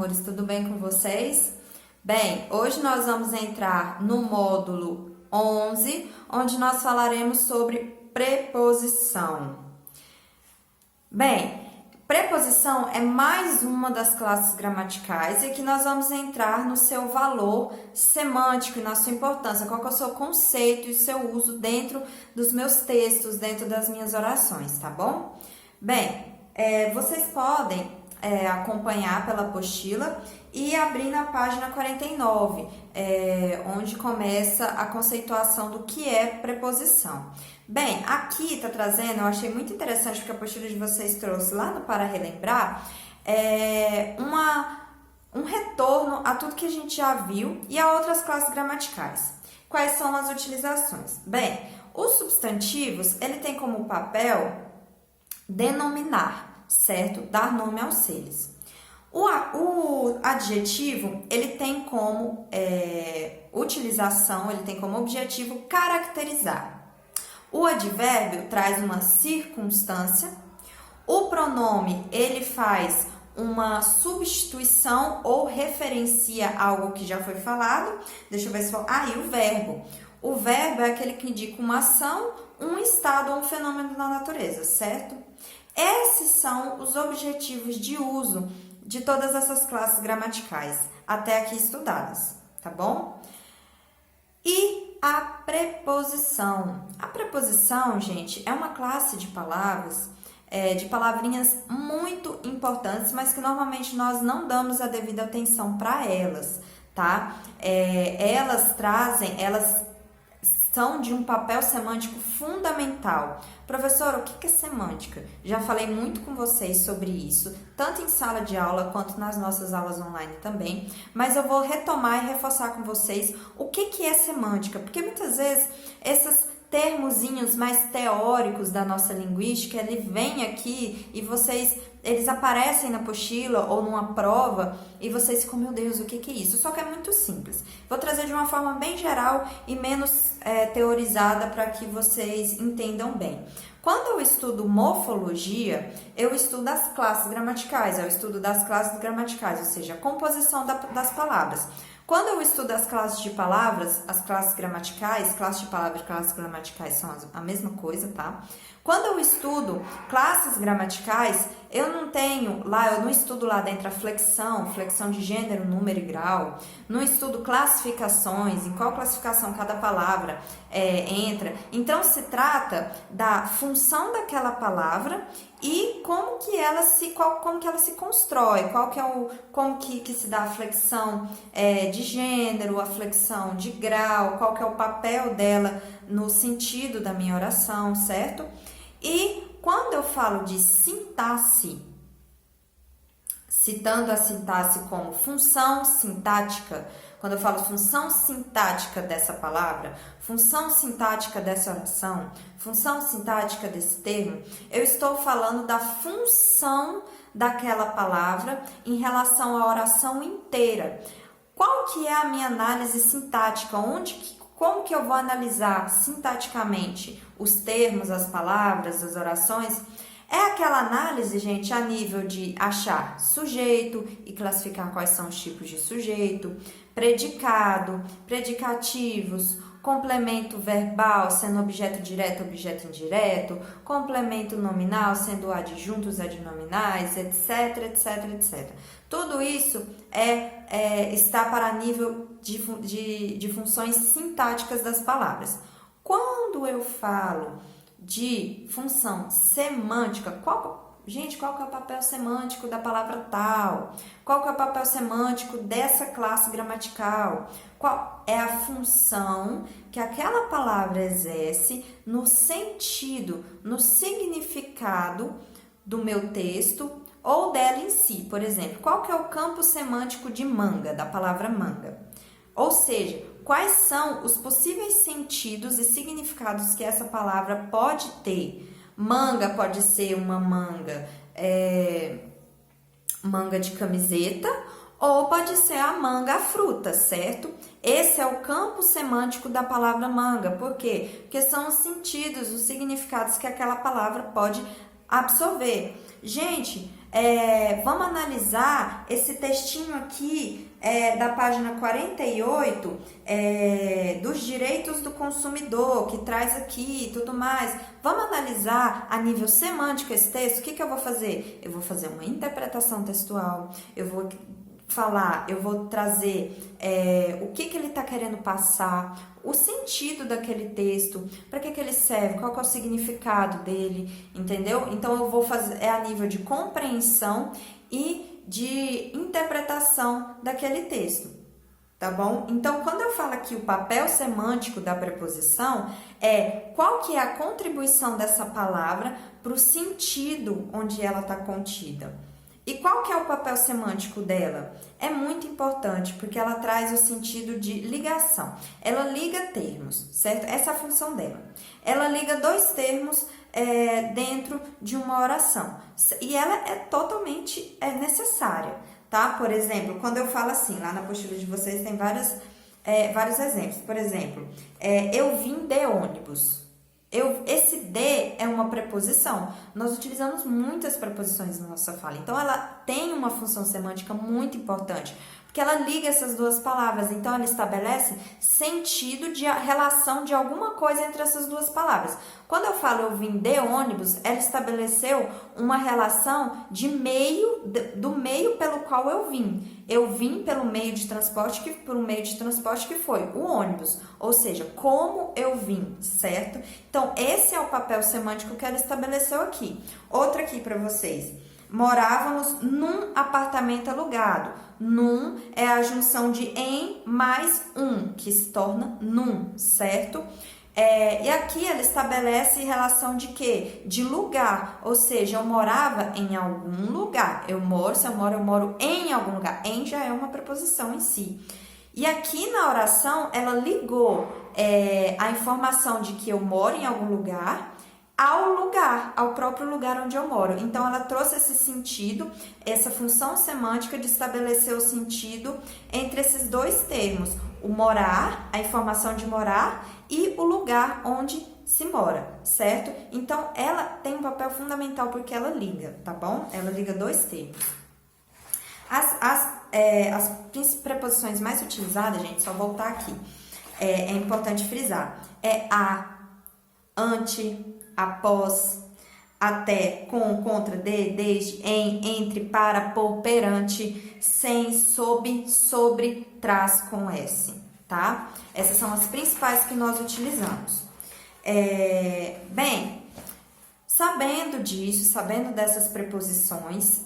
amores, tudo bem com vocês? Bem, hoje nós vamos entrar no módulo 11, onde nós falaremos sobre preposição. Bem, preposição é mais uma das classes gramaticais e aqui nós vamos entrar no seu valor semântico e na sua importância, qual que é o seu conceito e o seu uso dentro dos meus textos, dentro das minhas orações, tá bom? Bem, vocês podem acompanhar pela apostila e abrir na página 49, onde começa a conceituação do que é preposição. Bem, aqui está trazendo, eu achei muito interessante porque a apostila de vocês trouxe lá no Para Relembrar, um retorno a tudo que a gente já viu e a outras classes gramaticais. Quais são as utilizações? Bem, os substantivos, ele tem como papel denominar, certo? Dar nome aos seres. O adjetivo, ele tem como utilização, ele tem como objetivo caracterizar. O advérbio traz uma circunstância. O pronome, ele faz uma substituição ou referencia algo que já foi falado. Deixa eu ver se for... e o verbo. O verbo é aquele que indica uma ação, um estado ou um fenômeno da natureza, certo? Esses são os objetivos de uso de todas essas classes gramaticais, até aqui estudadas, tá bom? E a preposição. A preposição, gente, é uma classe de palavras, de palavrinhas muito importantes, mas que normalmente nós não damos a devida atenção para elas, tá? Elas são de um papel semântico fundamental. Professor, o que é semântica? Já falei muito com vocês sobre isso, tanto em sala de aula quanto nas nossas aulas online também, mas eu vou retomar e reforçar com vocês o que é semântica, porque muitas vezes esses termozinhos mais teóricos da nossa linguística, ele vem aqui e eles aparecem na apostila ou numa prova e vocês ficam, meu Deus, o que é isso? Só que é muito simples. Vou trazer de uma forma bem geral e menos teorizada para que vocês entendam bem. Quando eu estudo morfologia, eu estudo as classes gramaticais, ou seja, a composição das palavras. Quando eu estudo as classes de palavras, as classes gramaticais, classes de palavras e classes gramaticais são a mesma coisa, tá? Quando eu estudo classes gramaticais, eu não estudo lá dentro a flexão de gênero, número e grau, não estudo classificações, em qual classificação cada palavra entra. Então, se trata da função daquela palavra e como que ela se constrói, como que se dá a flexão de gênero, a flexão de grau, qual que é o papel dela no sentido da minha oração, certo? E quando eu falo de sintaxe, citando a sintaxe como função sintática, quando eu falo função sintática dessa palavra, função sintática dessa oração, função sintática desse termo, eu estou falando da função daquela palavra em relação à oração inteira. Qual que é a minha análise sintática? Como que eu vou analisar sintaticamente os termos, as palavras, as orações? É aquela análise, gente, a nível de achar sujeito e classificar quais são os tipos de sujeito, predicado, predicativos, complemento verbal sendo objeto direto, objeto indireto, complemento nominal sendo adjuntos adnominais, etc, etc, etc. Tudo isso está para nível de funções sintáticas das palavras. Quando eu falo de função semântica, qual que é o papel semântico da palavra tal? Qual que é o papel semântico dessa classe gramatical? Qual é a função que aquela palavra exerce no sentido, no significado do meu texto ou dela em si? Por exemplo, qual que é o campo semântico de manga, da palavra manga? Ou seja, quais são os possíveis sentidos e significados que essa palavra pode ter? Manga pode ser uma manga de camiseta ou pode ser a manga, a fruta, certo? Esse é o campo semântico da palavra manga. Por quê? Porque são os sentidos, os significados que aquela palavra pode absorver. Gente, vamos analisar esse textinho aqui da página 48, dos direitos do consumidor, que traz aqui e tudo mais. Vamos analisar a nível semântico esse texto? O que eu vou fazer? Eu vou fazer uma interpretação textual, eu vou trazer o que ele está querendo passar, o sentido daquele texto, para que ele serve, qual que é o significado dele, entendeu? Então, eu vou fazer, a nível de compreensão e de interpretação daquele texto, tá bom? Então, quando eu falo aqui o papel semântico da preposição, qual que é a contribuição dessa palavra para o sentido onde ela está contida. E qual que é o papel semântico dela? É muito importante, porque ela traz o sentido de ligação. Ela liga termos, certo? Essa é a função dela. Ela liga dois termos dentro de uma oração. E ela é totalmente necessária, tá? Por exemplo, quando eu falo assim, lá na apostila de vocês tem vários exemplos. Por exemplo, eu vim de ônibus. Esse de é uma preposição. Nós utilizamos muitas preposições na nossa fala. Então, ela tem uma função semântica muito importante, porque ela liga essas duas palavras. Então, ela estabelece sentido de relação de alguma coisa entre essas duas palavras. Quando eu falo eu vim de ônibus, ela estabeleceu uma relação do meio pelo qual eu vim. Eu vim pelo meio de transporte que foi o ônibus, ou seja, como eu vim, certo? Então, esse é o papel semântico que ela estabeleceu aqui. Outra aqui para vocês. Morávamos num apartamento alugado. Num é a junção de em mais um, que se torna num, certo? E aqui ela estabelece relação de quê? De lugar, ou seja, eu morava em algum lugar. Eu moro em algum lugar. Em já é uma preposição em si. E aqui na oração, ela ligou a informação de que eu moro em algum lugar ao próprio lugar onde eu moro. Então, ela trouxe esse sentido, essa função semântica de estabelecer o sentido entre esses dois termos. O morar, a informação de morar, e o lugar onde se mora, certo? Então, ela tem um papel fundamental porque ela liga, tá bom? Ela liga dois termos. As preposições mais utilizadas, gente, só voltar aqui, é importante frisar, a, ante, após, até, com, contra, desde, em, entre, para, por, perante, sem, sob, sobre, traz, com S, tá? Essas são as principais que nós utilizamos. Bem, sabendo disso, sabendo dessas preposições,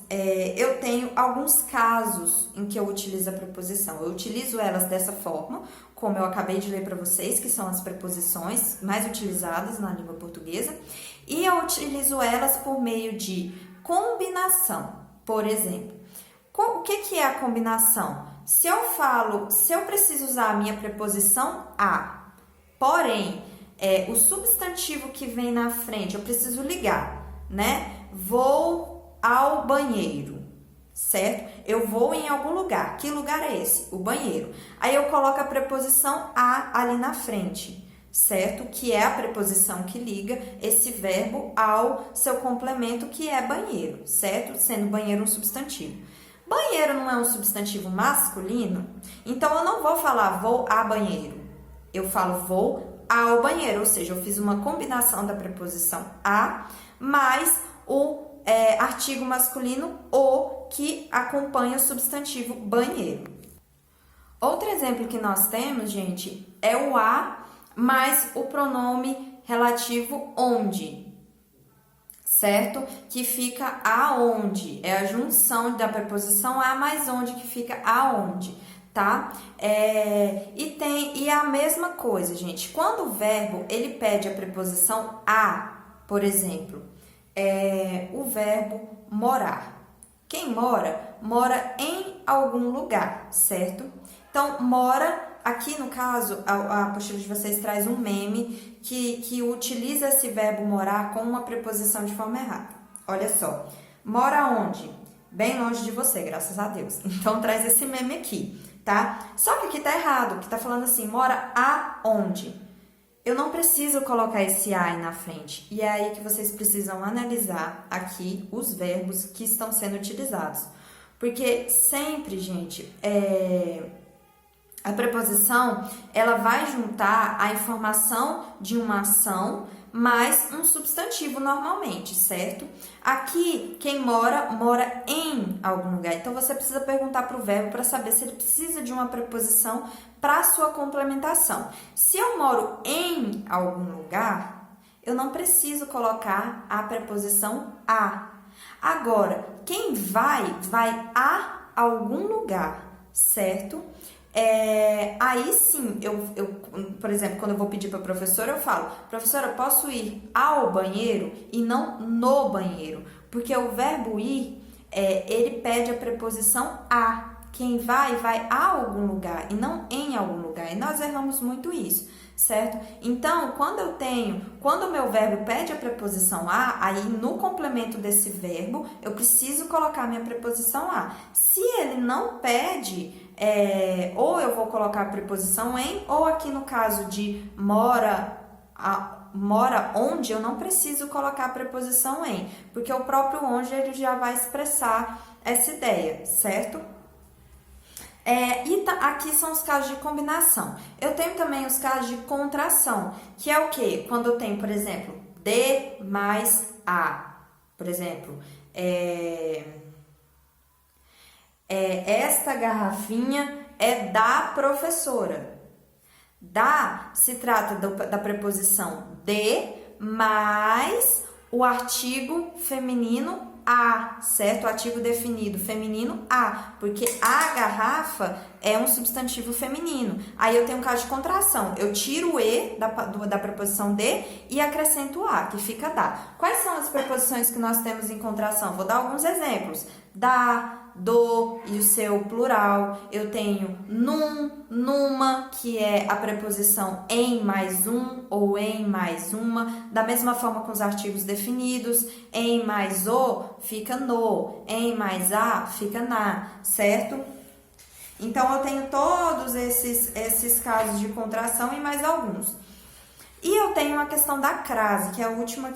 eu tenho alguns casos em que eu utilizo a preposição. Eu utilizo elas dessa forma, como eu acabei de ler para vocês, que são as preposições mais utilizadas na língua portuguesa, e eu utilizo elas por meio de combinação. Por exemplo, o que é a combinação? Se eu preciso usar a minha preposição a, porém, o substantivo que vem na frente, eu preciso ligar, né? Vou ao banheiro, certo? Eu vou em algum lugar. Que lugar é esse? O banheiro. Aí eu coloco a preposição a ali na frente, certo? Que é a preposição que liga esse verbo ao seu complemento, que é banheiro, certo? Sendo banheiro um substantivo. Banheiro não é um substantivo masculino, então eu não vou falar vou a banheiro. Eu falo vou ao banheiro, ou seja, eu fiz uma combinação da preposição a mais o artigo masculino o que acompanha o substantivo banheiro. Outro exemplo que nós temos, gente, é o a mais o pronome relativo onde, certo? Que fica aonde, é a junção da preposição a mais onde, que fica aonde, tá? E a mesma coisa, gente, quando o verbo, ele pede a preposição a, por exemplo, o verbo morar. Quem mora, mora em algum lugar, certo? Então, mora, aqui no caso, a apostila de vocês traz um meme que utiliza esse verbo morar com uma preposição de forma errada. Olha só, mora onde? Bem longe de você, graças a Deus. Então, traz esse meme aqui, tá? Só que aqui tá errado, que tá falando assim, mora aonde? eu não preciso colocar esse a aí na frente. E é aí que vocês precisam analisar aqui os verbos que estão sendo utilizados. Porque sempre, gente, a preposição, ela vai juntar a informação de uma ação mais um substantivo normalmente, certo? Aqui, quem mora, mora em algum lugar. Então, você precisa perguntar para o verbo para saber se ele precisa de uma preposição para sua complementação. Se eu moro em algum lugar, eu não preciso colocar a preposição a. Agora, quem vai a algum lugar, certo? Aí sim, por exemplo, quando eu vou pedir para a professora, eu falo, professora, posso ir ao banheiro e não no banheiro? Porque o verbo ir, ele pede a preposição a. Quem vai a algum lugar e não em algum lugar. E nós erramos muito isso, certo? Então, quando o meu verbo pede a preposição a, aí no complemento desse verbo, eu preciso colocar minha preposição a. Se ele não pede, ou eu vou colocar a preposição em, ou aqui no caso de mora onde, eu não preciso colocar a preposição em, porque o próprio onde ele já vai expressar essa ideia, certo? Aqui são os casos de combinação. Eu tenho também os casos de contração, que é o quê? Quando eu tenho, por exemplo, de mais a. Por exemplo, esta garrafinha é da professora. Da se trata da preposição de mais o artigo feminino a, certo? O artigo definido feminino a, porque a garrafa é um substantivo feminino. Aí eu tenho um caso de contração. Eu tiro o e da preposição de e acrescento o a, que fica da. Quais são as preposições que nós temos em contração? Vou dar alguns exemplos. Da, do e o seu plural. Eu tenho num, numa, que é a preposição em mais um ou em mais uma. Da mesma forma com os artigos definidos. Em mais o fica no, em mais a fica na, certo? Então, eu tenho todos esses casos de contração e mais alguns. E eu tenho a questão da crase, que é a última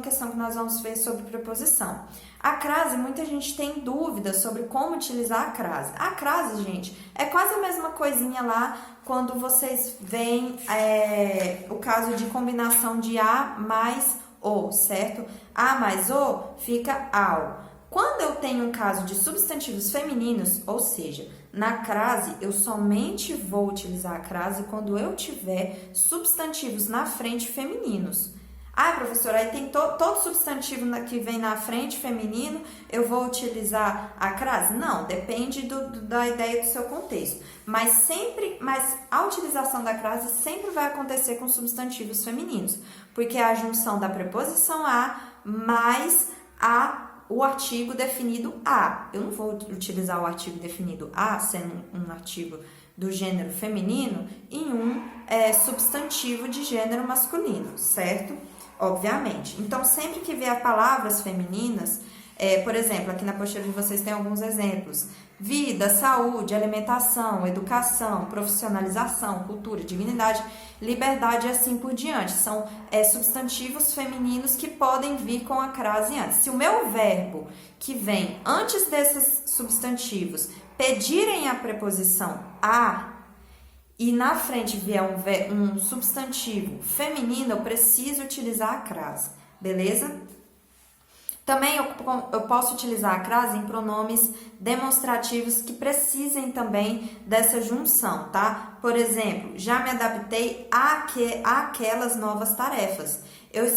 questão que nós vamos ver sobre preposição. A crase, muita gente tem dúvidas sobre como utilizar a crase. A crase, gente, é quase a mesma coisinha lá quando vocês veem o caso de combinação de a mais o, certo? A mais o fica ao. Quando eu tenho um caso de substantivos femininos, ou seja, na crase, eu somente vou utilizar a crase quando eu tiver substantivos na frente femininos. Ah, professora, aí tem todo substantivo que vem na frente feminino, eu vou utilizar a crase? Não, depende da ideia do seu contexto. Mas a utilização da crase sempre vai acontecer com substantivos femininos, porque é a junção da preposição a mais o artigo definido a. Eu não vou utilizar o artigo definido a, sendo um artigo do gênero feminino, em um substantivo de gênero masculino, certo? Obviamente. Então, sempre que vier palavras femininas, por exemplo, aqui na apostila de vocês tem alguns exemplos. Vida, saúde, alimentação, educação, profissionalização, cultura, dignidade, liberdade e assim por diante. São substantivos femininos que podem vir com a crase antes. Se o meu verbo que vem antes desses substantivos pedirem a preposição a e na frente vier um substantivo feminino, eu preciso utilizar a crase, beleza? Também eu posso utilizar a crase em pronomes demonstrativos que precisem também dessa junção, tá? Por exemplo, já me adaptei àquelas novas tarefas.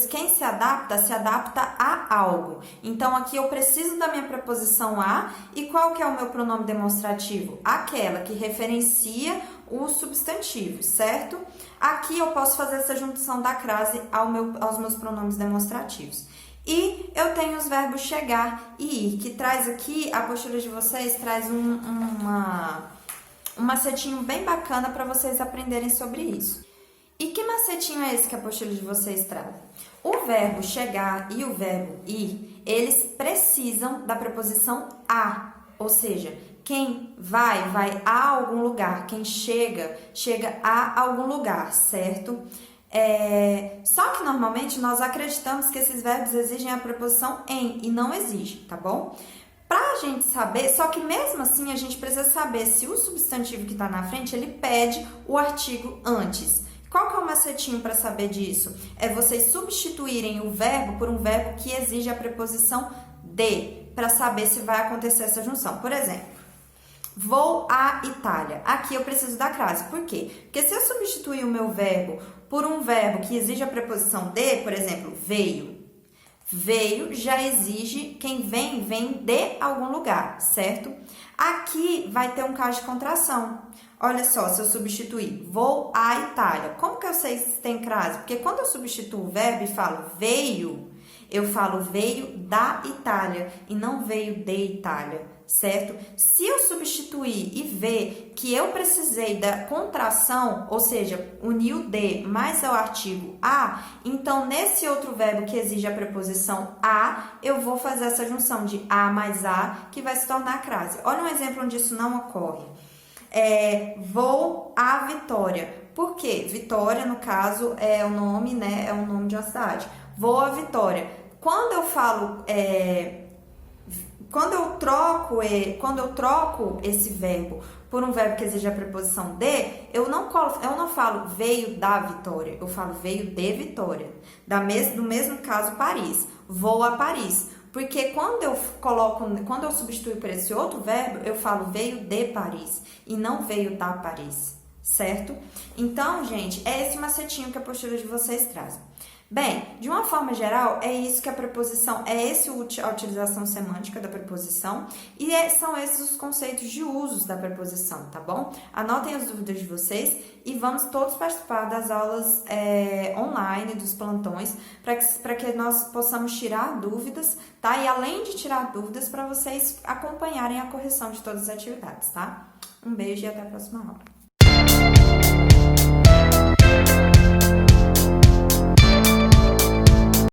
Quem se adapta a algo. Então, aqui eu preciso da minha preposição a, e qual que é o meu pronome demonstrativo? Aquela que referencia o substantivo, certo? Aqui eu posso fazer essa junção da crase aos meus pronomes demonstrativos. E eu tenho os verbos chegar e ir, que traz aqui, a apostila de vocês traz um macetinho bem bacana para vocês aprenderem sobre isso. E que macetinho é esse que a apostila de vocês traz? O verbo chegar e o verbo ir, eles precisam da preposição a, ou seja, quem vai a algum lugar, quem chega a algum lugar, certo? Só que normalmente nós acreditamos que esses verbos exigem a preposição em e não exigem, tá bom? Pra gente saber, só que mesmo assim a gente precisa saber se o substantivo que tá na frente, ele pede o artigo antes. Qual que é o macetinho para saber disso? É vocês substituírem o verbo por um verbo que exige a preposição de, para saber se vai acontecer essa junção. Por exemplo, vou à Itália. Aqui eu preciso da crase. Por quê? Porque se eu substituir o meu verbo por um verbo que exige a preposição de, por exemplo, veio. Veio já exige, quem vem de algum lugar, certo? Aqui vai ter um caso de contração. Olha só, se eu substituir vou à Itália. Como que eu sei se tem crase? Porque quando eu substituo o verbo e falo veio, eu falo veio da Itália e não veio de Itália, certo? Se eu substituir e ver que eu precisei da contração, ou seja, unir o de mais ao artigo a, então nesse outro verbo que exige a preposição a, eu vou fazer essa junção de a mais a, que vai se tornar crase. Olha um exemplo onde isso não ocorre. Vou à Vitória. Por quê? Vitória, no caso, é o nome, né? É o nome de uma cidade. Vou à Vitória. Quando eu falo, quando eu troco esse verbo por um verbo que exige a preposição de, eu não falo veio da Vitória, eu falo veio de Vitória. No mesmo caso, Paris. Vou a Paris. Porque quando eu substituo por esse outro verbo, eu falo veio de Paris e não veio da Paris, certo? Então, gente, é esse macetinho que a postura de vocês traz. Bem, de uma forma geral, é isso que a preposição, a utilização semântica da preposição e são esses os conceitos de usos da preposição, tá bom? Anotem as dúvidas de vocês e vamos todos participar das aulas online, dos plantões, para que nós possamos tirar dúvidas, tá? E além de tirar dúvidas, para vocês acompanharem a correção de todas as atividades, tá? Um beijo e até a próxima aula.